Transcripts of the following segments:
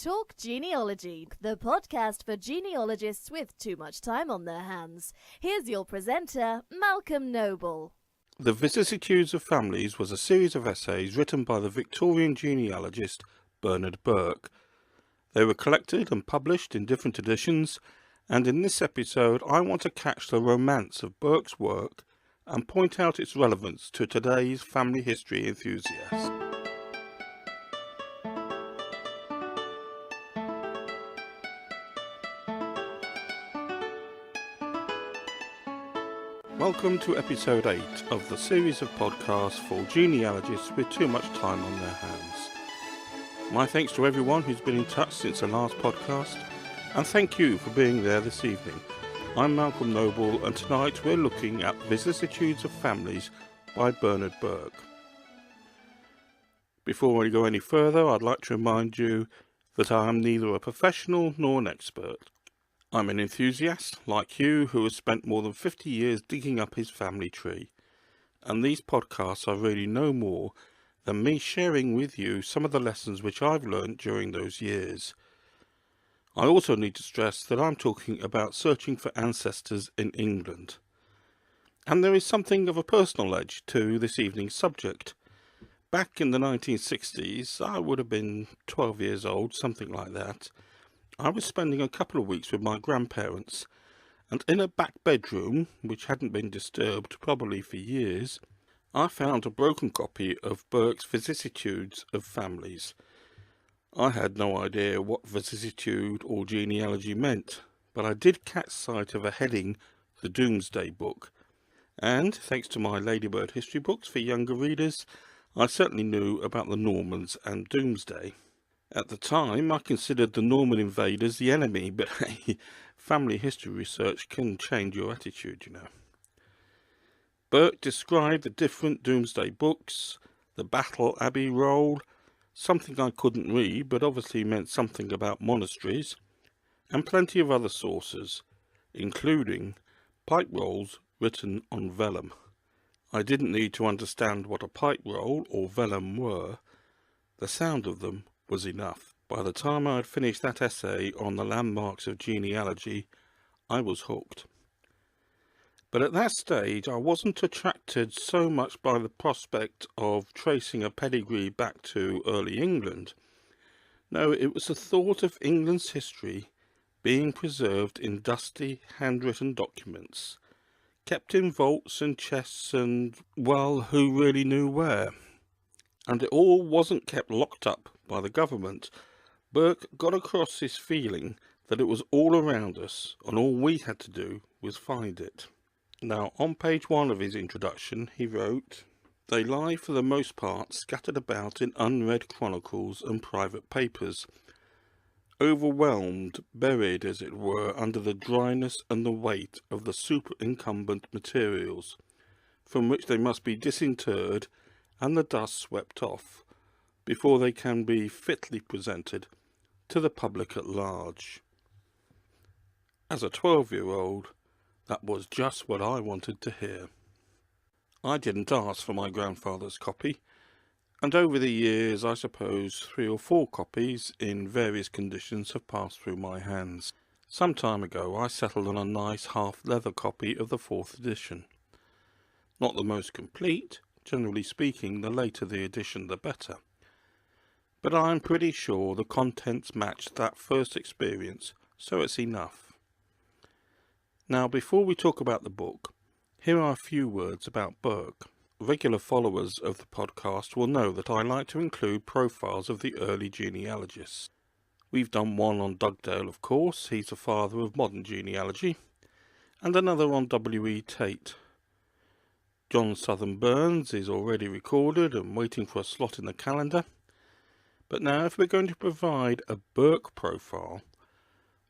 Talk Genealogy, the podcast for genealogists with too much time on their hands. Here's your presenter, Malcolm Noble. The Vicissitudes of Families was a series of essays written by the Victorian genealogist Bernard Burke. They were collected and published in different editions, and in this episode I want to catch the romance of Burke's work and point out its relevance to today's family history enthusiasts. Welcome to episode 8 of the series of podcasts for genealogists with too much time on their hands. My thanks to everyone who's been in touch since the last podcast, and thank you for being there this evening. I'm Malcolm Noble, and tonight we're looking at Vicissitudes of Families by Bernard Burke. Before we go any further, I'd like to remind you that I am neither a professional nor an expert. I'm an enthusiast, like you, who has spent more than 50 years digging up his family tree, and these podcasts are really no more than me sharing with you some of the lessons which I've learned during those years. I also need to stress that I'm talking about searching for ancestors in England. And there is something of a personal edge to this evening's subject. Back in the 1960s, I would have been 12 years old, something like that. I was spending a couple of weeks with my grandparents, and in a back bedroom, which hadn't been disturbed probably for years, I found a broken copy of Burke's Vicissitudes of Families. I had no idea what vicissitude or genealogy meant, but I did catch sight of a heading, the Doomsday Book, and, thanks to my Ladybird history books for younger readers, I certainly knew about the Normans and Doomsday. At the time, I considered the Norman invaders the enemy, but hey, family history research can change your attitude, you know. Burke described the different Doomsday books, the Battle Abbey roll, something I couldn't read, but obviously meant something about monasteries, and plenty of other sources, including pipe rolls written on vellum. I didn't need to understand what a pipe roll or vellum were. The sound of them was enough. By the time I had finished that essay on the landmarks of genealogy, I was hooked. But at that stage I wasn't attracted so much by the prospect of tracing a pedigree back to early England. No, it was the thought of England's history being preserved in dusty, handwritten documents, kept in vaults and chests and, well, who really knew where? And it all wasn't kept locked up by the government. Burke got across his feeling that it was all around us, and all we had to do was find it. Now, on page 1 of his introduction, he wrote, "They lie for the most part scattered about in unread chronicles and private papers, overwhelmed, buried, as it were, under the dryness and the weight of the superincumbent materials, from which they must be disinterred and the dust swept off, before they can be fitly presented to the public at large." As a 12-year-old, that was just what I wanted to hear. I didn't ask for my grandfather's copy, and over the years I suppose 3 or 4 copies in various conditions have passed through my hands. Some time ago I settled on a nice half-leather copy of the 4th edition. Not the most complete, generally speaking the later the edition the better, but I'm pretty sure the contents matched that first experience, so it's enough. Now, before we talk about the book, here are a few words about Burke. Regular followers of the podcast will know that I like to include profiles of the early genealogists. We've done one on Dugdale, of course, he's the father of modern genealogy, and another on W.E. Tate. John Southern Burns is already recorded and waiting for a slot in the calendar. But now, if we're going to provide a Burke profile,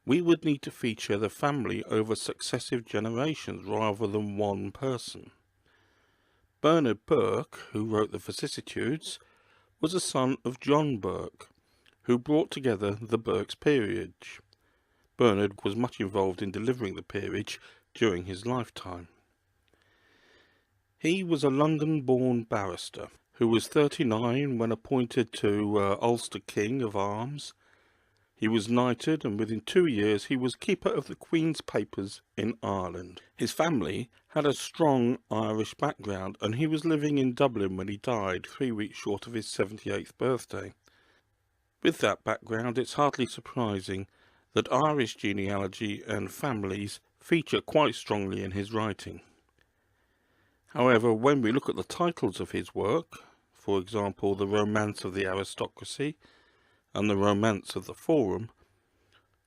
we would need to feature the family over successive generations rather than one person. Bernard Burke, who wrote the Vicissitudes, was a son of John Burke, who brought together the Burke's peerage. Bernard was much involved in delivering the peerage during his lifetime. He was a London-born barrister who was 39 when appointed to Ulster King of Arms, He was knighted, and within 2 years he was Keeper of the Queen's Papers in Ireland. His family had a strong Irish background, and he was living in Dublin when he died, 3 weeks short of his 78th birthday. With that background, it's hardly surprising that Irish genealogy and families feature quite strongly in his writing. However, when we look at the titles of his work, for example, The Romance of the Aristocracy and The Romance of the Forum,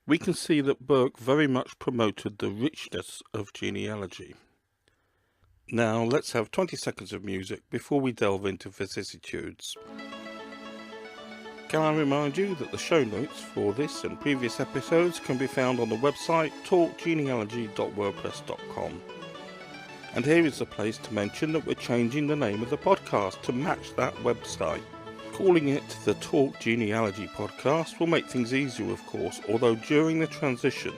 we can see that Burke very much promoted the richness of genealogy. Now let's have 20 seconds of music before we delve into vicissitudes. Can I remind you that the show notes for this and previous episodes can be found on the website talkgenealogy.wordpress.com. And here is the place to mention that we're changing the name of the podcast to match that website. Calling it the Talk Genealogy Podcast will make things easier, of course, although during the transition,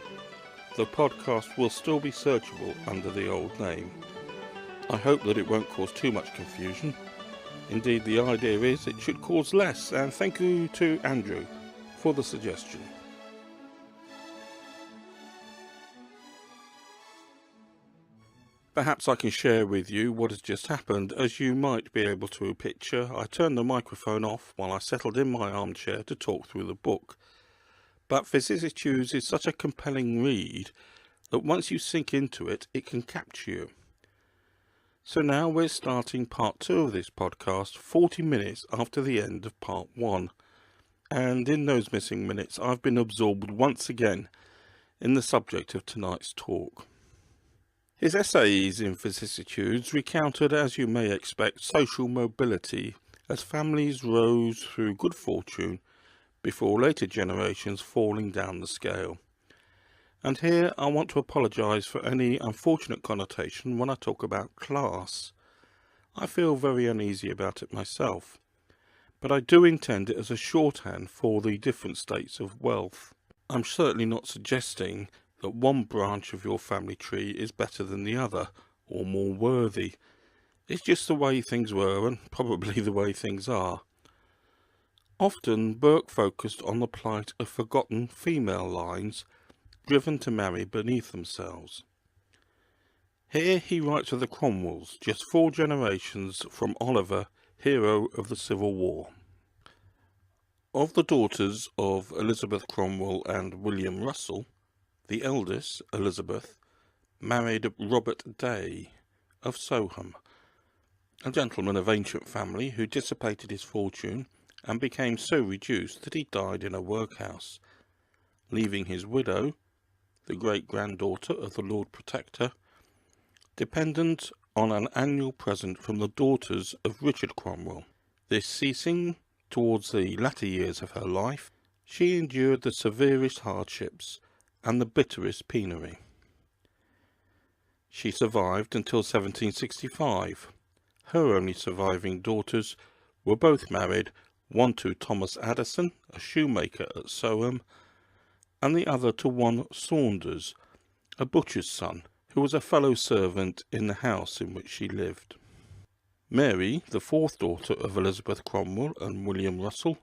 the podcast will still be searchable under the old name. I hope that it won't cause too much confusion. Indeed, the idea is it should cause less, and thank you to Andrew for the suggestion. Perhaps I can share with you what has just happened. As you might be able to picture, I turned the microphone off while I settled in my armchair to talk through the book. But Vicissitudes is such a compelling read that once you sink into it, it can capture you. So now we're starting part 2 of this podcast, 40 minutes after the end of part 1. And in those missing minutes, I've been absorbed once again in the subject of tonight's talk. His essays in Vicissitudes recounted, as you may expect, social mobility as families rose through good fortune before later generations falling down the scale. And here I want to apologise for any unfortunate connotation when I talk about class. I feel very uneasy about it myself, but I do intend it as a shorthand for the different states of wealth. I'm certainly not suggesting that one branch of your family tree is better than the other, or more worthy. It's just the way things were, and probably the way things are. Often Burke focused on the plight of forgotten female lines, driven to marry beneath themselves. Here he writes of the Cromwells, just 4 generations from Oliver, hero of the Civil War. Of the daughters of Elizabeth Cromwell and William Russell, the eldest, Elizabeth, married Robert Day of Soham, a gentleman of ancient family who dissipated his fortune and became so reduced that he died in a workhouse, leaving his widow, the great-granddaughter of the Lord Protector, dependent on an annual present from the daughters of Richard Cromwell. This ceasing towards the latter years of her life, she endured the severest hardships and the bitterest penury. She survived until 1765. Her only surviving daughters were both married, one to Thomas Addison, a shoemaker at Soham, and the other to one Saunders, a butcher's son, who was a fellow servant in the house in which she lived. Mary, the 4th daughter of Elizabeth Cromwell and William Russell,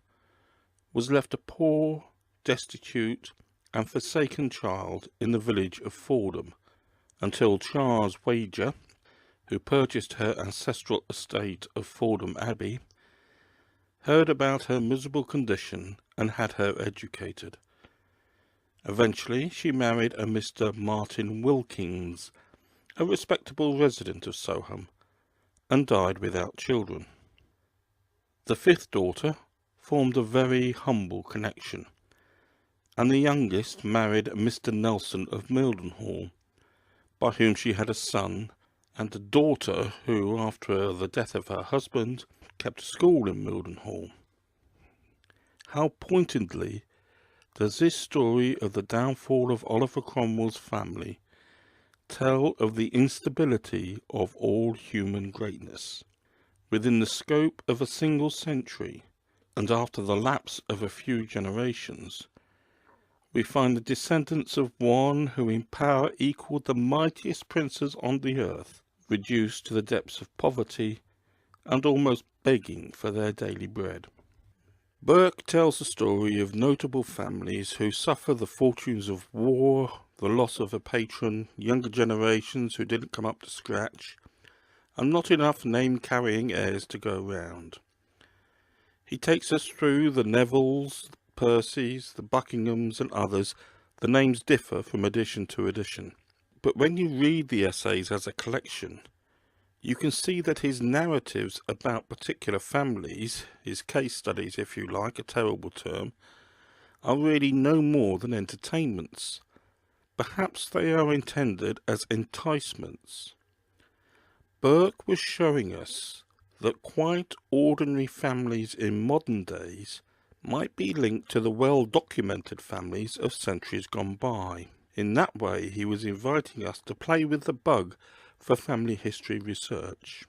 was left a poor, destitute, and forsaken child in the village of Fordham, until Charles Wager, who purchased her ancestral estate of Fordham Abbey, heard about her miserable condition and had her educated. Eventually she married a Mr. Martin Wilkins, a respectable resident of Soham, and died without children. The 5th daughter formed a very humble connection, and the youngest married Mr. Nelson of Mildenhall, by whom she had a son and a daughter who, after the death of her husband, kept school in Mildenhall. How pointedly does this story of the downfall of Oliver Cromwell's family tell of the instability of all human greatness. Within the scope of a single century, and after the lapse of a few generations, we find the descendants of one who in power equalled the mightiest princes on the earth, reduced to the depths of poverty and almost begging for their daily bread. Burke tells the story of notable families who suffer the fortunes of war, the loss of a patron, younger generations who didn't come up to scratch, and not enough name-carrying heirs to go round. He takes us through the Nevilles, the Percys, the Buckinghams and others. The names differ from edition to edition. But when you read the essays as a collection, you can see that his narratives about particular families, his case studies if you like, a terrible term, are really no more than entertainments. Perhaps they are intended as enticements. Burke was showing us that quite ordinary families in modern days might be linked to the well-documented families of centuries gone by. In that way, he was inviting us to play with the bug for family history research.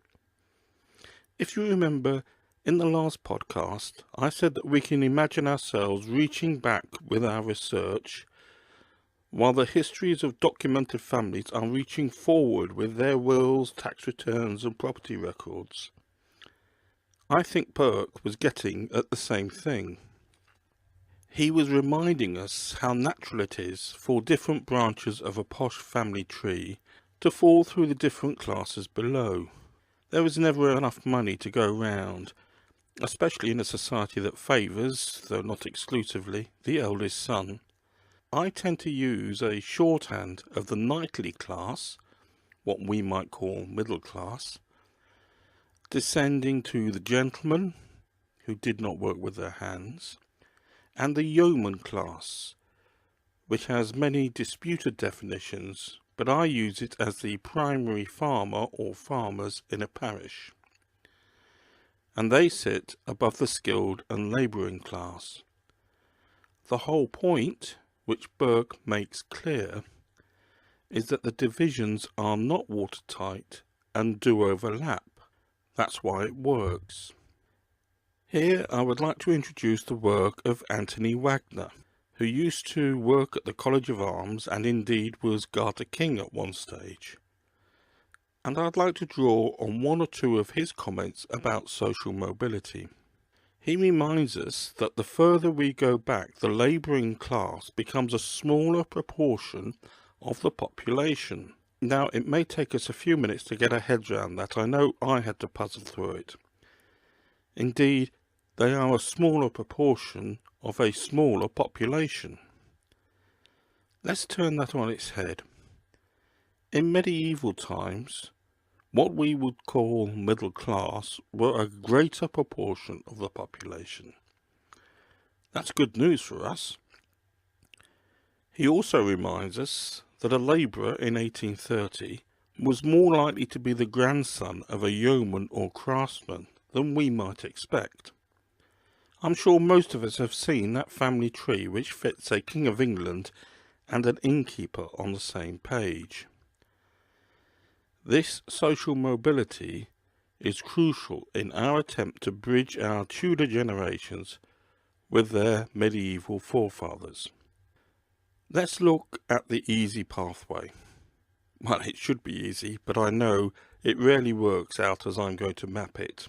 If you remember, in the last podcast, I said that we can imagine ourselves reaching back with our research, while the histories of documented families are reaching forward with their wills, tax returns and property records. I think Burke was getting at the same thing. He was reminding us how natural it is for different branches of a posh family tree to fall through the different classes below. There is never enough money to go round, especially in a society that favours, though not exclusively, the eldest son. I tend to use a shorthand of the knightly class, what we might call middle class, descending to the gentlemen, who did not work with their hands, and the yeoman class, which has many disputed definitions, but I use it as the primary farmer or farmers in a parish. And they sit above the skilled and labouring class. The whole point, which Burke makes clear, is that the divisions are not watertight and do overlap. That's why it works. Here I would like to introduce the work of Anthony Wagner, who used to work at the College of Arms and indeed was Garter King at one stage. And I'd like to draw on one or two of his comments about social mobility. He reminds us that the further we go back, the labouring class becomes a smaller proportion of the population. Now, it may take us a few minutes to get our heads around that. I know I had to puzzle through it. Indeed, they are a smaller proportion of a smaller population. Let's turn that on its head. In medieval times, what we would call middle class were a greater proportion of the population. That's good news for us. He also reminds us that a labourer in 1830 was more likely to be the grandson of a yeoman or craftsman than we might expect. I'm sure most of us have seen that family tree which fits a King of England and an innkeeper on the same page. This social mobility is crucial in our attempt to bridge our Tudor generations with their medieval forefathers. Let's look at the easy pathway. Well, it should be easy, but I know it rarely works out as I'm going to map it.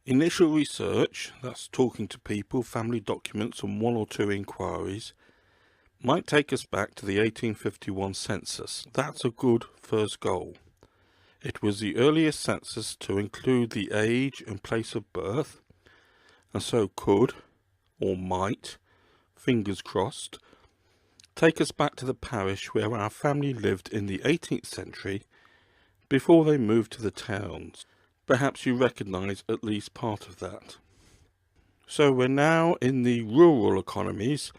Initial research, that's talking to people, family documents and one or two inquiries, might take us back to the 1851 census. That's a good first goal. It was the earliest census to include the age and place of birth, and so could, or might, fingers crossed, take us back to the parish where our family lived in the 18th century before they moved to the towns. Perhaps you recognise at least part of that. So we're now in the rural economies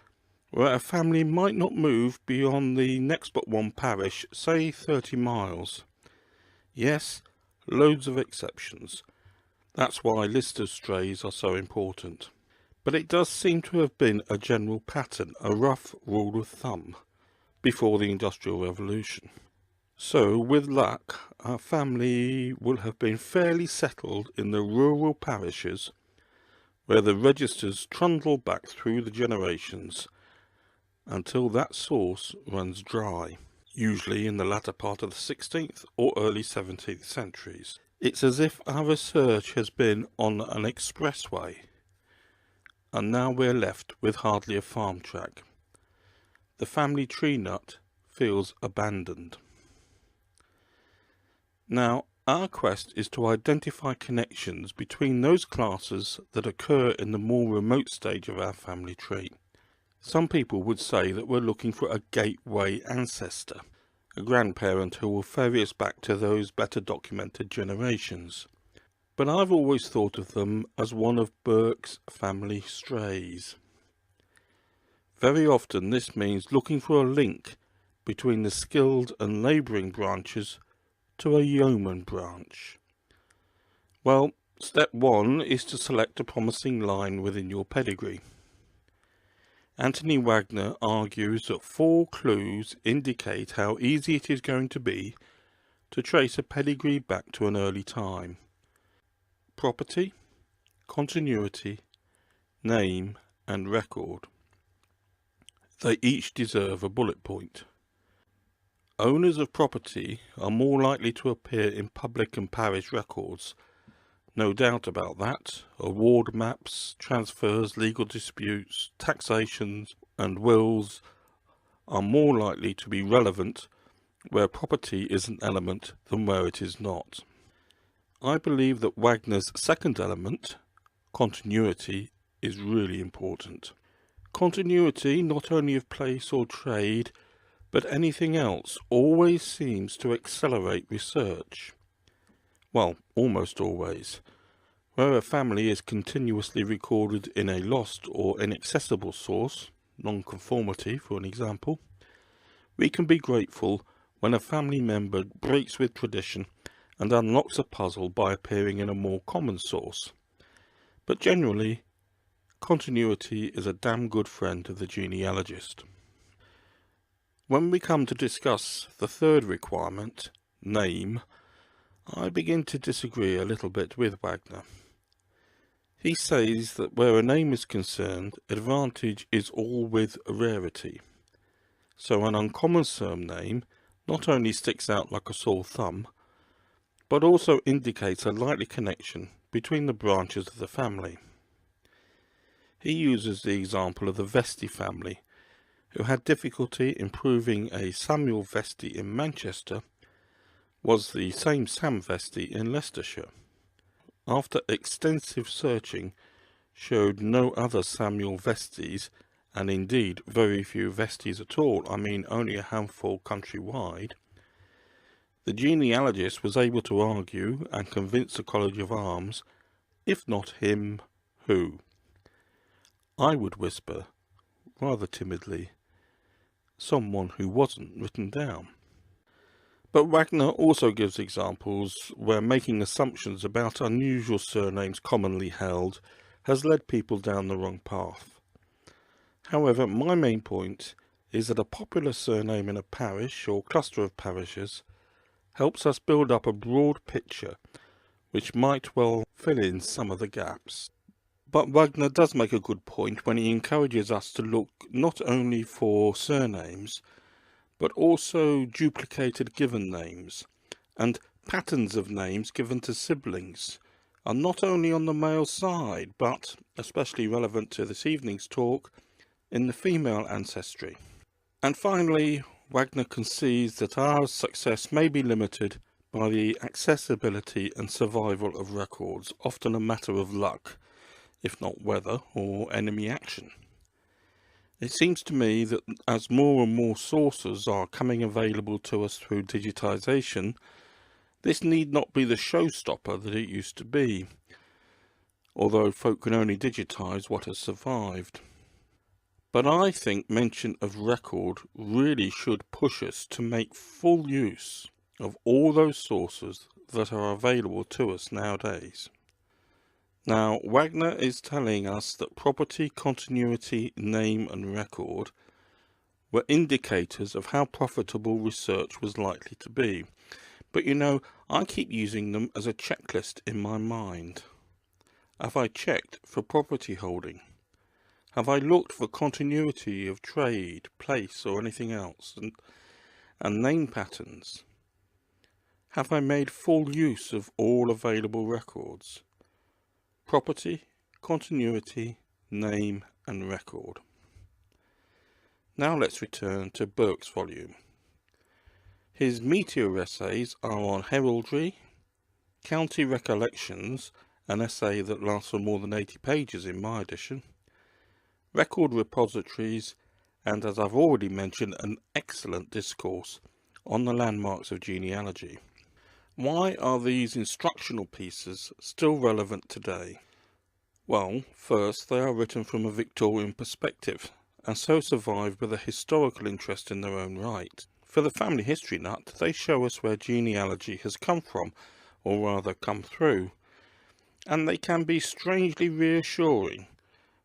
where a family might not move beyond the next but one parish, say 30 miles. Yes, loads of exceptions. That's why listers' strays are so important. But it does seem to have been a general pattern, a rough rule of thumb, before the Industrial Revolution. So, with luck, our family will have been fairly settled in the rural parishes where the registers trundle back through the generations until that source runs dry, usually in the latter part of the 16th or early 17th centuries. It's as if our research has been on an expressway. and now we're left with hardly a farm track. The family tree nut feels abandoned. Now, our quest is to identify connections between those classes that occur in the more remote stage of our family tree. Some people would say that we're looking for a gateway ancestor, a grandparent who will ferry us back to those better documented generations. But I've always thought of them as one of Burke's family strays. Very often this means looking for a link between the skilled and labouring branches to a yeoman branch. Well, step one is to select a promising line within your pedigree. Anthony Wagner argues that 4 clues indicate how easy it is going to be to trace a pedigree back to an early time. Property, continuity, name and record. They each deserve a bullet point. Owners of property are more likely to appear in public and parish records. No doubt about that. Award maps, transfers, legal disputes, taxations and wills are more likely to be relevant where property is an element than where it is not. I believe that Wagner's second element, continuity, is really important. Continuity not only of place or trade, but anything else, always seems to accelerate research. Well, almost always. Where a family is continuously recorded in a lost or inaccessible source, nonconformity for an example, we can be grateful when a family member breaks with tradition and unlocks a puzzle by appearing in a more common source. But generally, continuity is a damn good friend of the genealogist. When we come to discuss the third requirement, name, I begin to disagree a little bit with Wagner. He says that where a name is concerned, advantage is all with rarity. So an uncommon surname not only sticks out like a sore thumb, but also indicates a likely connection between the branches of the family. He uses the example of the Vesti family, who had difficulty in proving a Samuel Vesti in Manchester was the same Sam Vesti in Leicestershire. After extensive searching showed no other Samuel Vestis, and indeed very few Vestis at all, I mean only a handful countrywide, the genealogist was able to argue and convince the College of Arms, if not him, who? I would whisper, rather timidly, someone who wasn't written down. But Wagner also gives examples where making assumptions about unusual surnames commonly held has led people down the wrong path. However, my main point is that a popular surname in a parish or cluster of parishes helps us build up a broad picture which might well fill in some of the gaps. But Wagner does make a good point when he encourages us to look not only for surnames, but also duplicated given names, and patterns of names given to siblings, and not only on the male side, but, especially relevant to this evening's talk, in the female ancestry. And finally, Wagner concedes that our success may be limited by the accessibility and survival of records, often a matter of luck, if not weather or enemy action. It seems to me that as more and more sources are coming available to us through digitization, this need not be the showstopper that it used to be, although folk can only digitize what has survived. But I think mention of record really should push us to make full use of all those sources that are available to us nowadays. Now, Wagner is telling us that property, continuity, name and record were indicators of how profitable research was likely to be. But you know, I keep using them as a checklist in my mind. Have I checked for property holding? Have I looked for continuity of trade, place or anything else, and name patterns? Have I made full use of all available records? Property, continuity, name and record. Now let's return to Burke's volume. His meteor essays are on heraldry, county recollections, an essay that lasts for more than 80 pages in my edition, record repositories, and, as I've already mentioned, an excellent discourse on the landmarks of genealogy. Why are these instructional pieces still relevant today? Well, first, they are written from a Victorian perspective, and so survive with a historical interest in their own right. For the family history nut, they show us where genealogy has come from, or rather come through, and they can be strangely reassuring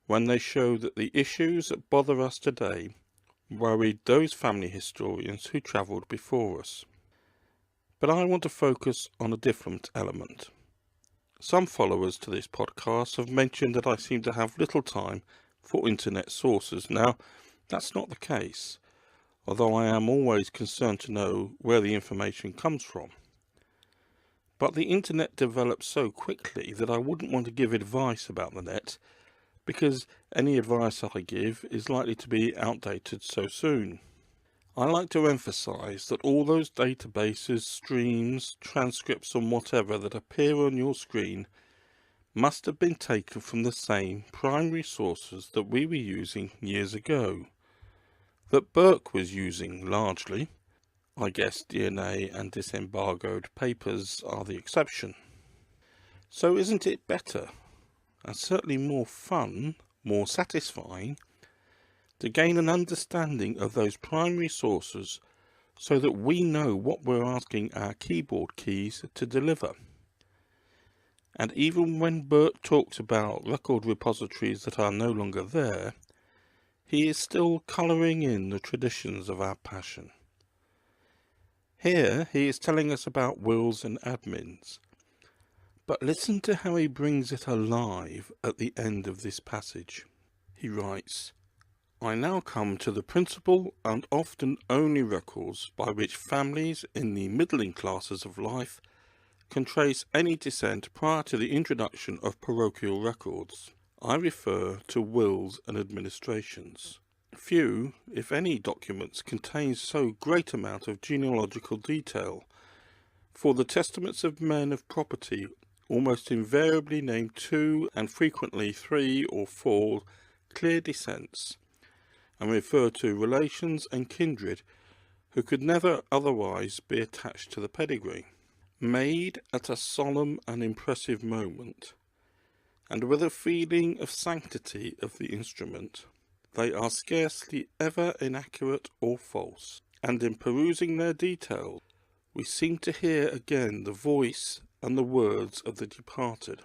when they show that the issues that bother us today worried those family historians who travelled before us. But I want to focus on a different element. Some followers to this podcast have mentioned that I seem to have little time for internet sources. Now, that's not the case, although I am always concerned to know where the information comes from. But the internet develops so quickly that I wouldn't want to give advice about the net, because any advice I give is likely to be outdated so soon. I like to emphasise that all those databases, streams, transcripts and whatever that appear on your screen must have been taken from the same primary sources that we were using years ago, that Burke was using largely. I guess DNA and disembargoed papers are the exception. So isn't it better, and certainly more fun, more satisfying, to gain an understanding of those primary sources so that we know what we're asking our keyboard keys to deliver? And even when Burke talks about record repositories that are no longer there, he is still colouring in the traditions of our passion. Here he is telling us about wills and admins, but listen to how he brings it alive at the end of this passage. He writes, "I now come to the principal and often only records by which families in the middling classes of life can trace any descent prior to the introduction of parochial records. I refer to wills and administrations. Few, if any, documents contain so great amount of genealogical detail, for the testaments of men of property almost invariably name 2 and frequently 3 or 4 clear descents, and refer to relations and kindred who could never otherwise be attached to the pedigree. Made at a solemn and impressive moment, and with a feeling of sanctity of the instrument, they are scarcely ever inaccurate or false, and in perusing their details, we seem to hear again the voice and the words of the departed,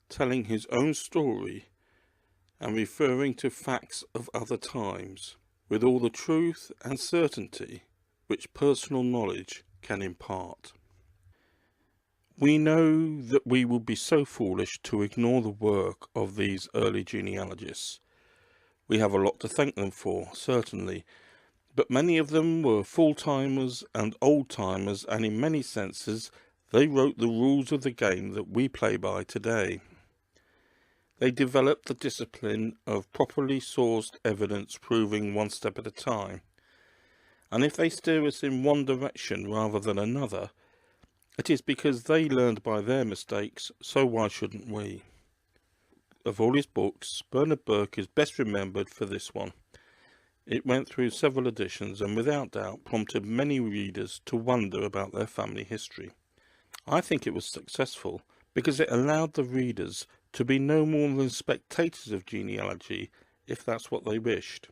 telling his own story and referring to facts of other times, with all the truth and certainty which personal knowledge can impart. We know that we would be so foolish to ignore the work of these early genealogists. We have a lot to thank them for, certainly, but many of them were full-timers and old-timers, and in many senses they wrote the rules of the game that we play by today. They developed the discipline of properly sourced evidence, proving one step at a time, and if they steer us in one direction rather than another, it is because they learned by their mistakes, so why shouldn't we? Of all his books, Bernard Burke is best remembered for this one. It went through several editions and without doubt prompted many readers to wonder about their family history. I think it was successful because it allowed the readers to be no more than spectators of genealogy if that's what they wished.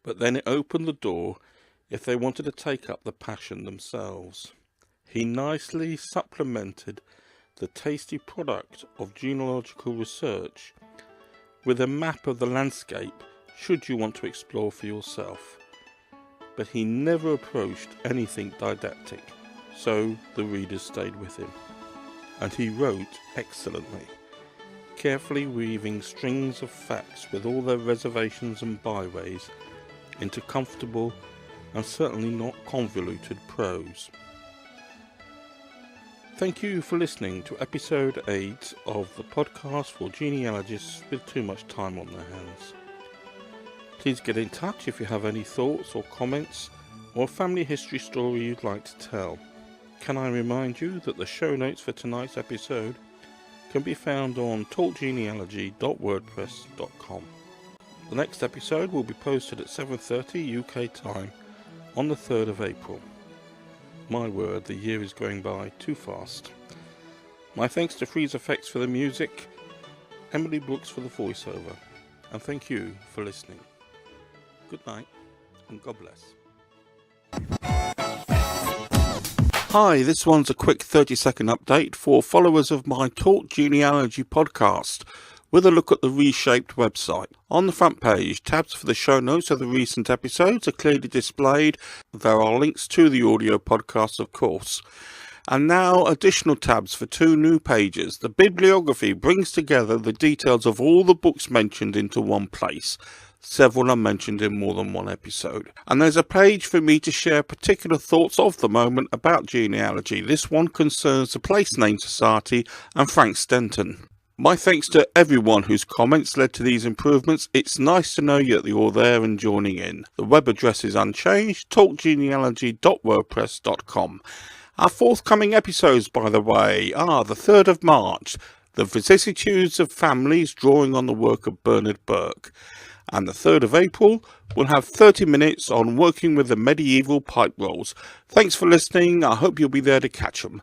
But then it opened the door if they wanted to take up the passion themselves. He nicely supplemented the tasty product of genealogical research with a map of the landscape should you want to explore for yourself. But he never approached anything didactic, so the readers stayed with him. And he wrote excellently, carefully weaving strings of facts with all their reservations and byways into comfortable and certainly not convoluted prose. Thank you for listening to episode 8 of the podcast for genealogists with too much time on their hands. Please get in touch if you have any thoughts or comments or a family history story you'd like to tell. Can I remind you that the show notes for tonight's episode can be found on talkgenealogy.wordpress.com. The next episode will be posted at 7:30 UK time on the 3rd of April. My word, the year is going by too fast. My thanks to Freeze Effects for the music, Emily Brooks for the voiceover, and thank you for listening. Good night, and God bless. Hi, this one's a quick 30-second update for followers of my Talk Genealogy podcast, with a look at the reshaped website. On the front page, tabs for the show notes of the recent episodes are clearly displayed. There are links to the audio podcast, of course. And now additional tabs for 2 new pages. The bibliography brings together the details of all the books mentioned into one place. Several are mentioned in more than one episode. And there's a page for me to share particular thoughts of the moment about genealogy. This one concerns the Place Name Society and Frank Stenton. My thanks to everyone whose comments led to these improvements. It's nice to know that you're there and joining in. The web address is unchanged, talkgenealogy.wordpress.com. Our forthcoming episodes, by the way, are the 3rd of March, The Vicissitudes of Families, drawing on the work of Bernard Burke. And the 3rd of April, we'll have 30 minutes on working with the medieval pipe rolls. Thanks for listening. I hope you'll be there to catch them.